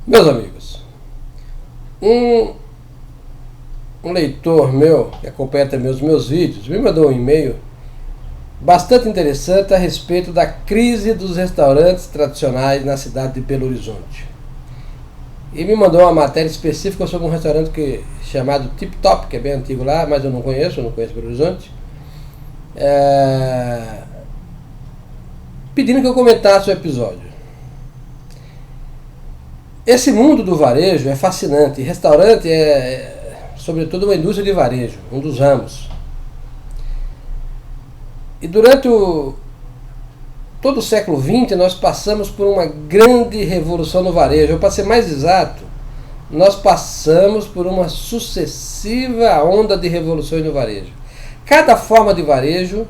Meus amigos, um, um leitor meu, que acompanha também os meus vídeos, me mandou um e-mail bastante interessante a respeito da crise dos restaurantes tradicionais na cidade de Belo Horizonte. E me mandou uma matéria específica sobre um restaurante chamado Tip Top, que é bem antigo lá, mas eu não conheço Belo Horizonte. Pedindo que eu comentasse o episódio. Esse mundo do varejo é fascinante. Restaurante sobretudo, uma indústria de varejo, um dos ramos. E durante todo o século XX, nós passamos por uma grande revolução no varejo. Ou, para ser mais exato, nós passamos por uma sucessiva onda de revoluções no varejo. Cada forma de varejo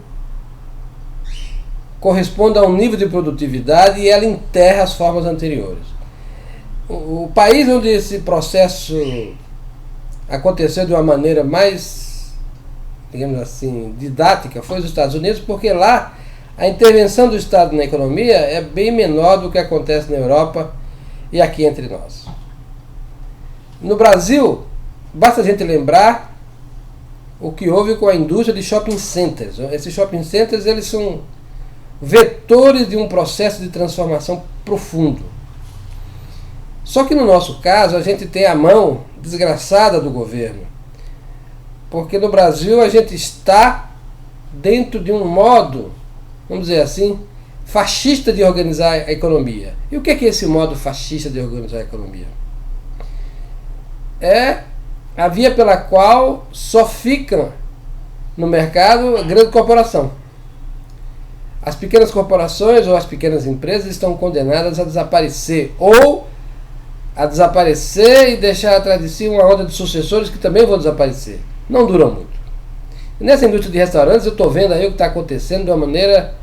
corresponde a um nível de produtividade e ela enterra as formas anteriores. O país onde esse processo aconteceu de uma maneira mais, digamos assim, didática foi os Estados Unidos, porque lá a intervenção do Estado na economia é bem menor do que acontece na Europa e aqui entre nós. No Brasil, basta a gente lembrar o que houve com a indústria de shopping centers. Esses shopping centers, eles são vetores de um processo de transformação profundo. Só que no nosso caso a gente tem a mão desgraçada do governo, porque no Brasil a gente está dentro de um modo, vamos dizer assim, fascista de organizar a economia. E o que é esse modo fascista de organizar a economia? É a via pela qual só ficam no mercado a grande corporação. As pequenas corporações ou as pequenas empresas estão condenadas a desaparecer, ou a desaparecer e deixar atrás de si uma onda de sucessores que também vão desaparecer. Não duram muito. E nessa indústria de restaurantes eu estou vendo aí o que está acontecendo de uma maneira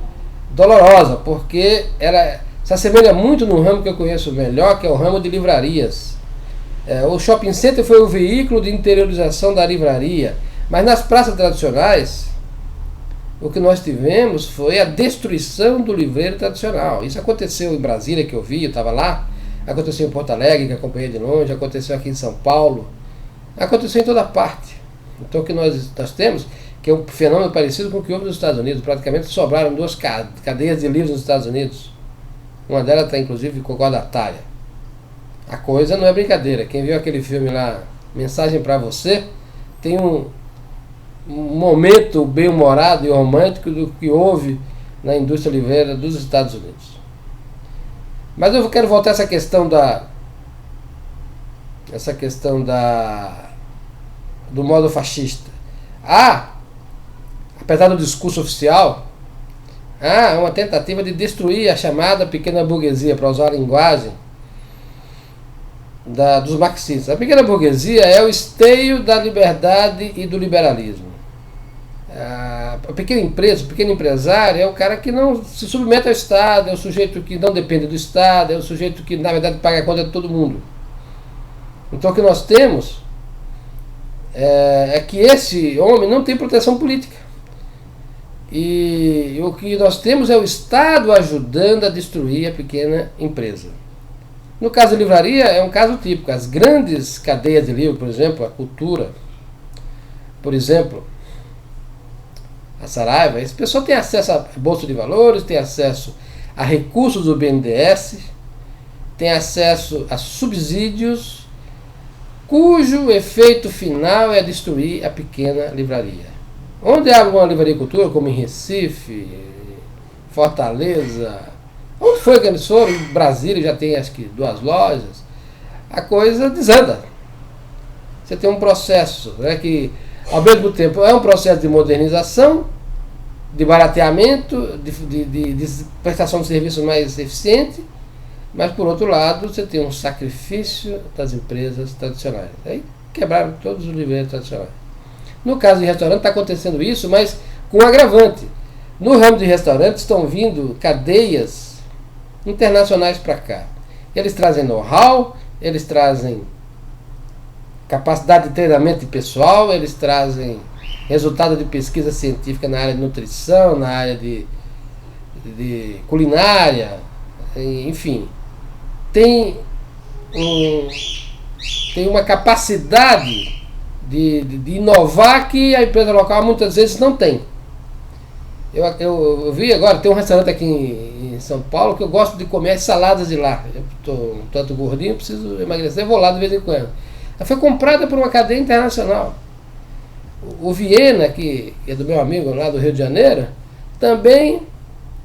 dolorosa, porque ela se assemelha muito no ramo que eu conheço melhor, que é o ramo de livrarias. O shopping center foi o veículo de interiorização da livraria, mas nas praças tradicionais o que nós tivemos foi a destruição do livreiro tradicional. Isso aconteceu em Brasília, que eu vi, eu estava lá. Aconteceu em Porto Alegre, que acompanhei de longe, aconteceu aqui em São Paulo, aconteceu em toda parte. Então o que nós temos, que é um fenômeno parecido com o que houve nos Estados Unidos, praticamente sobraram duas cadeias de livros nos Estados Unidos. Uma delas está inclusive com cordatária. A coisa não é brincadeira. Quem viu aquele filme lá, Mensagem para Você, tem um momento bem-humorado e romântico do que houve na indústria livreira dos Estados Unidos. Mas eu quero voltar a essa questão do modo fascista. Apesar do discurso oficial, há uma tentativa de destruir a chamada pequena burguesia, para usar a linguagem dos marxistas. A pequena burguesia é o esteio da liberdade e do liberalismo. A pequena empresa, o pequeno empresário é o cara que não se submete ao Estado, é o sujeito que não depende do Estado, é o sujeito que na verdade paga a conta de todo mundo. Então o que nós temos é que esse homem não tem proteção política. E o que nós temos é o Estado ajudando a destruir a pequena empresa. No caso da livraria é um caso típico. As grandes cadeias de livro, por exemplo, a Cultura, por exemplo, a Saraiva, esse pessoal tem acesso à Bolsa de Valores, tem acesso a recursos do BNDES, tem acesso a subsídios, cujo efeito final é destruir a pequena livraria. Onde há uma livraria cultura, como em Recife, Fortaleza, onde foi que eles foram? Em Brasília já tem acho que 2 lojas, a coisa desanda. Você tem um processo, né, que ao mesmo tempo é um processo de modernização, de barateamento, de prestação de serviços mais eficiente, mas por outro lado você tem um sacrifício das empresas tradicionais. Aí quebraram todos os livreiros tradicionais. No caso de restaurante está acontecendo isso, mas com um agravante. No ramo de restaurantes estão vindo cadeias internacionais para cá. Eles trazem know-how, eles trazem capacidade de treinamento de pessoal, eles trazem resultado de pesquisa científica na área de nutrição, na área de culinária, enfim. Tem tem uma capacidade de inovar que a empresa local muitas vezes não tem. Eu vi agora, tem um restaurante aqui em São Paulo que eu gosto de comer as saladas de lá. Eu estou um tanto gordinho, preciso emagrecer, vou lá de vez em quando. Ela foi comprada por uma cadeia internacional. O Viena, que é do meu amigo lá do Rio de Janeiro, também,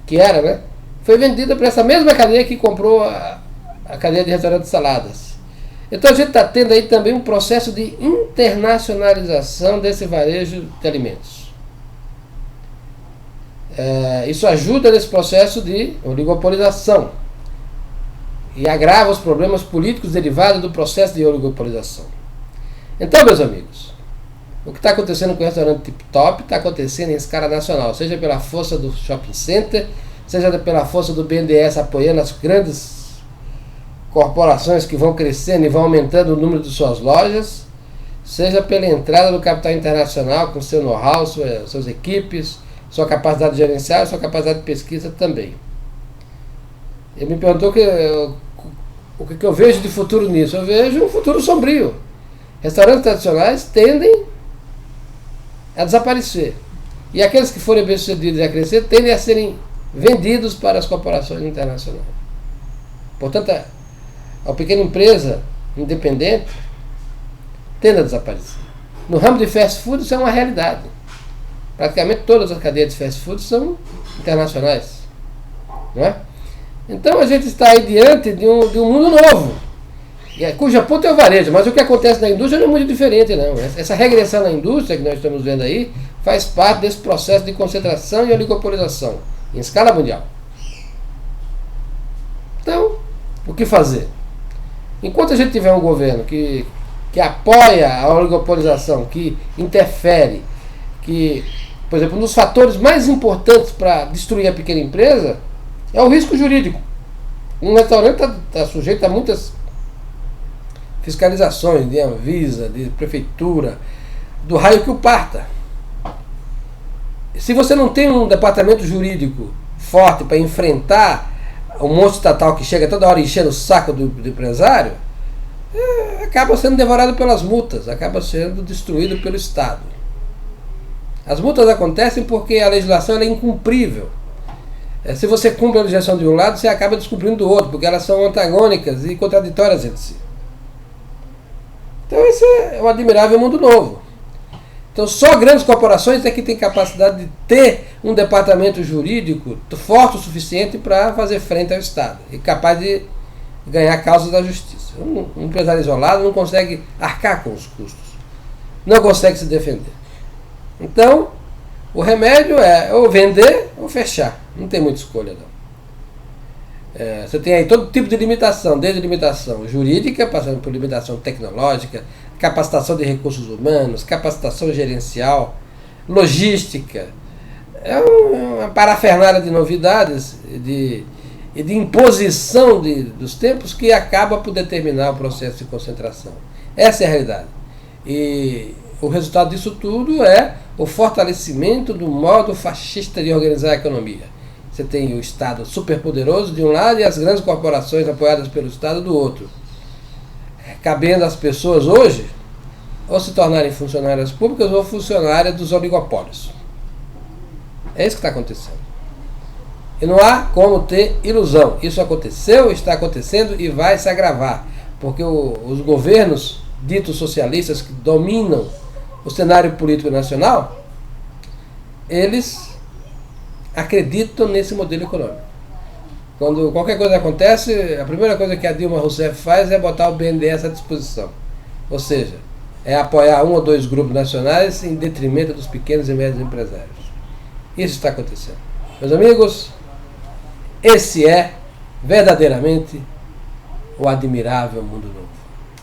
que era, né? Foi vendida para essa mesma cadeia que comprou a cadeia de restaurante de saladas. Então a gente está tendo aí também um processo de internacionalização desse varejo de alimentos. Isso ajuda nesse processo de oligopolização e agrava os problemas políticos derivados do processo de oligopolização. Então, meus amigos, o que está acontecendo com o restaurante Tip Top está acontecendo em escala nacional, seja pela força do shopping center, seja pela força do BNDES apoiando as grandes corporações que vão crescendo e vão aumentando o número de suas lojas, seja pela entrada do capital internacional com seu know-how, suas equipes, sua capacidade gerencial e sua capacidade de pesquisa também. Ele me perguntou o que eu vejo de futuro nisso. Eu vejo um futuro sombrio. Restaurantes tradicionais tendem a desaparecer. E aqueles que forem bem-sucedidos e a crescer tendem a serem vendidos para as corporações internacionais. Portanto, a pequena empresa independente tende a desaparecer. No ramo de fast food isso é uma realidade. Praticamente todas as cadeias de fast food são internacionais. Não é? Então a gente está aí diante de um mundo novo, cuja ponta é o varejo, mas o que acontece na indústria não é muito diferente, não. Essa regressão na indústria que nós estamos vendo aí faz parte desse processo de concentração e oligopolização em escala mundial. Então, o que fazer? Enquanto a gente tiver um governo que apoia a oligopolização, que interfere, que, por exemplo, um dos fatores mais importantes para destruir a pequena empresa é o risco jurídico. Um restaurante está sujeito a muitas fiscalizações de Anvisa, de prefeitura, do raio que o parta. Se você não tem um departamento jurídico forte para enfrentar o monstro estatal que chega toda hora enchendo o saco do empresário, acaba sendo devorado pelas multas, acaba sendo destruído pelo Estado. As multas acontecem porque a legislação é incumprível. Se você cumpre a legislação de um lado, você acaba descumprindo do outro, porque elas são antagônicas e contraditórias entre si. Então esse é um admirável mundo novo. Então só grandes corporações é que têm capacidade de ter um departamento jurídico forte o suficiente para fazer frente ao Estado e capaz de ganhar causas da justiça. Um empresário isolado não consegue arcar com os custos, não consegue se defender. Então o remédio é ou vender ou fechar, não tem muita escolha não. Você tem aí todo tipo de limitação, desde limitação jurídica, passando por limitação tecnológica, capacitação de recursos humanos, capacitação gerencial, logística. É uma parafernália de novidades e de imposição dos tempos que acaba por determinar o processo de concentração. Essa é a realidade. E o resultado disso tudo é o fortalecimento do modo fascista de organizar a economia. Você tem o Estado superpoderoso de um lado e as grandes corporações apoiadas pelo Estado do outro. Cabendo às pessoas hoje ou se tornarem funcionárias públicas ou funcionárias dos oligopólios. É isso que está acontecendo. E não há como ter ilusão. Isso aconteceu, está acontecendo e vai se agravar. Porque os governos ditos socialistas que dominam o cenário político nacional, eles acreditam nesse modelo econômico. Quando qualquer coisa acontece, a primeira coisa que a Dilma Rousseff faz é botar o BNDES à disposição. Ou seja, é apoiar um ou dois grupos nacionais em detrimento dos pequenos e médios empresários. Isso está acontecendo. Meus amigos, esse é verdadeiramente o admirável mundo novo.